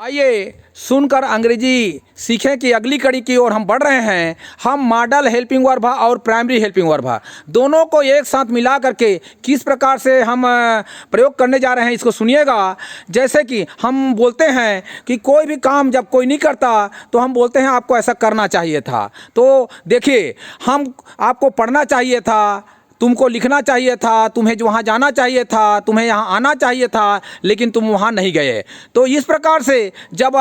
आइए सुनकर अंग्रेजी सीखें कि अगली कड़ी की ओर हम बढ़ रहे हैं। हम मॉडल हेल्पिंग वर्ब और प्राइमरी हेल्पिंग वर्ब दोनों को एक साथ मिला करके किस प्रकार से हम प्रयोग करने जा रहे हैं इसको सुनिएगा। जैसे कि हम बोलते हैं कि कोई भी काम जब कोई नहीं करता तो हम बोलते हैं आपको ऐसा करना चाहिए था। तो देखिए, हम आपको पढ़ना चाहिए था, तुमको लिखना चाहिए था, तुम्हें वहाँ जाना चाहिए था, तुम्हें यहाँ आना चाहिए था, लेकिन तुम वहाँ नहीं गए। तो इस प्रकार से जब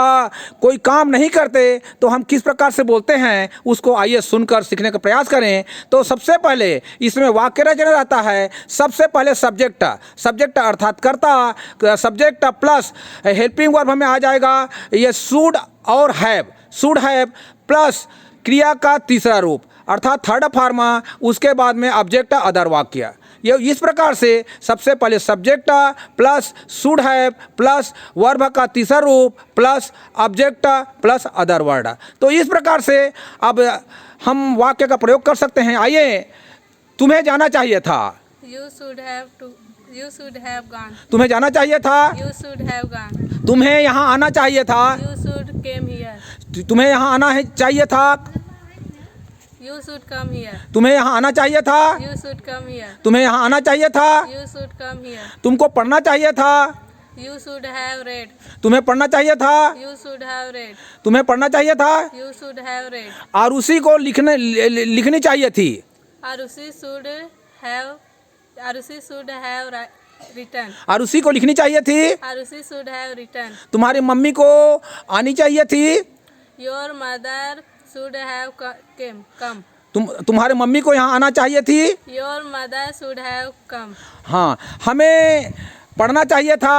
कोई काम नहीं करते तो हम किस प्रकार से बोलते हैं उसको आइए सुनकर सीखने का प्रयास करें। तो सबसे पहले इसमें वाक्य रचना रहता है। सबसे पहले सब्जेक्ट अर्थात कर्ता, सब्जेक्ट प्लस हेल्पिंग वर्ब हमें आ जाएगा ये शुड और हैव प्लस क्रिया का तीसरा रूप अर्थात थर्ड फॉर्मा, उसके बाद में ऑब्जेक्ट अदर वाक्य। ये इस प्रकार से सबसे पहले subject plus should have plus verb का तीसरा रूप plus object plus other word. तो इस प्रकार से अब हम वाक्य का प्रयोग कर सकते हैं। आइए, तुम्हें जाना चाहिए था, You should have gone. तुम्हें जाना चाहिए था, You should have gone. तुम्हें यहाँ आना चाहिए था, You should came here. तुम्हें यहाँ आना है चाहिए था, You should come here. तुम्हें यहाँ आना चाहिए था, You should come here. तुम्हें यहाँ आना चाहिए था, You should come here. तुमको पढ़ना चाहिए था, You should have read. तुम्हें पढ़ना चाहिए था, You should have read. तुम्हें पढ़ना चाहिए था। You should have read. Arushi को लिखनी चाहिए थी, Arushi should have written. Arushi को लिखनी चाहिए थी। Arushi should have written. तुम्हारी मम्मी को आनी चाहिए थी, Your mother should have come. तुम्हारे मम्मी को यहाँ आना चाहिए थी। Your mother should have come. हाँ, हमें पढ़ना चाहिए था,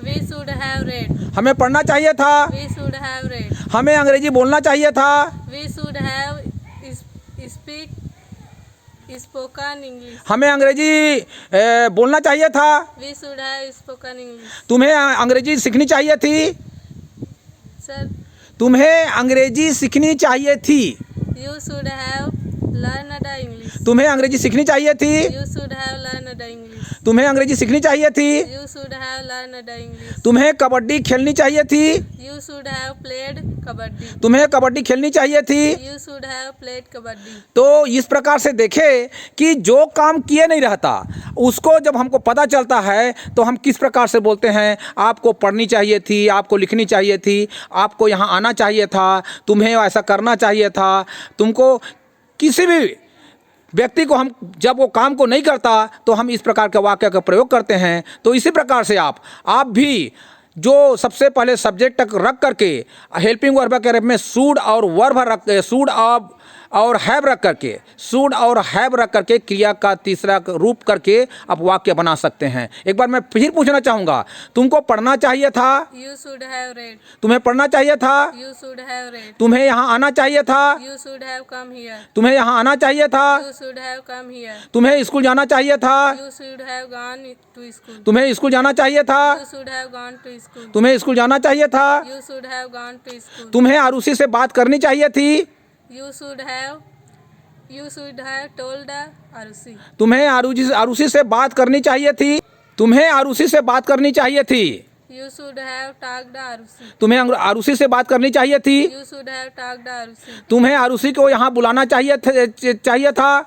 We should have read. हमें पढ़ना चाहिए था, We should have read. हमें अंग्रेजी बोलना चाहिए था, We should have spoken English. हमें अंग्रेजी बोलना चाहिए था, We should have spoken English. तुम्हें अंग्रेजी सीखनी चाहिए थी, Sir, तुम्हें अंग्रेजी सीखनी चाहिए थी, you should have learned the English. तुम्हें अंग्रेजी सीखनी चाहिए थी, You should have learned the English. तुम्हें अंग्रेजी सीखनी चाहिए थी, You should have learned the English. तुम्हें कबड्डी खेलनी चाहिए थी, You should have played kabaddi. तुम्हें कबड्डी खेलनी चाहिए थी। You should have played kabaddi. तो इस प्रकार से देखें कि जो काम किए नहीं रहता उसको जब हमको पता चलता है तो हम किस प्रकार से बोलते हैं आपको पढ़नी चाहिए थी, आपको लिखनी चाहिए थी, आपको यहाँ आना चाहिए था, तुम्हें ऐसा करना चाहिए था। तुमको किसी भी व्यक्ति को हम जब वो काम को नहीं करता तो हम इस प्रकार के वाक्य का प्रयोग करते हैं। तो इसी प्रकार से आप भी जो सबसे पहले सब्जेक्ट रख करके हेल्पिंग वर्ब के रूप में शुड और हैव रख करके क्रिया का तीसरा रूप करके आप वाक्य बना सकते हैं। एक बार मैं फिर पूछना चाहूँगा, तुमको पढ़ना चाहिए था, You should have read. तुम्हें पढ़ना चाहिए था, You should have read. तुम्हें यहाँ आना चाहिए था, You should have come here. तुम्हें यहाँ आना चाहिए था, You should have come here. तुम्हें स्कूल जाना चाहिए था, You should have gone to school. तुम्हें स्कूल जाना चाहिए था, You should have gone to school. तुम्हें स्कूल जाना चाहिए था, You should have gone to school. तुम्हें आरुषि से बात करनी चाहिए थी, You should have told Arushi. तुम्हें आरुषि से बात करनी चाहिए थी, तुम्हें आरुषि से बात करनी चाहिए थी, You should have talked Arushi. तुम्हें आरुषि से बात करनी चाहिए थी, You should have talked Arushi. तुम्हें आरुषि को यहाँ बुलाना चाहिए था,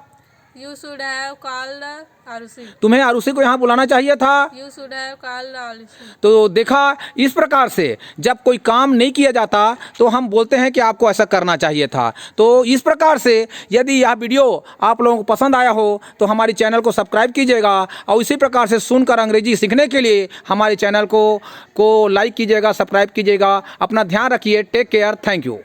You should have called Arushi. तुम्हें आरुषि को यहाँ बुलाना चाहिए था। You should have called Arushi. तो देखा, इस प्रकार से जब कोई काम नहीं किया जाता तो हम बोलते हैं कि आपको ऐसा करना चाहिए था। तो इस प्रकार से यदि यह वीडियो आप लोगों को पसंद आया हो तो हमारे चैनल को सब्सक्राइब कीजिएगा और इसी प्रकार से सुनकर अंग्रेजी सीखने के लिए हमारे चैनल को लाइक कीजिएगा, सब्सक्राइब कीजिएगा। अपना ध्यान रखिए। Take care. Thank you.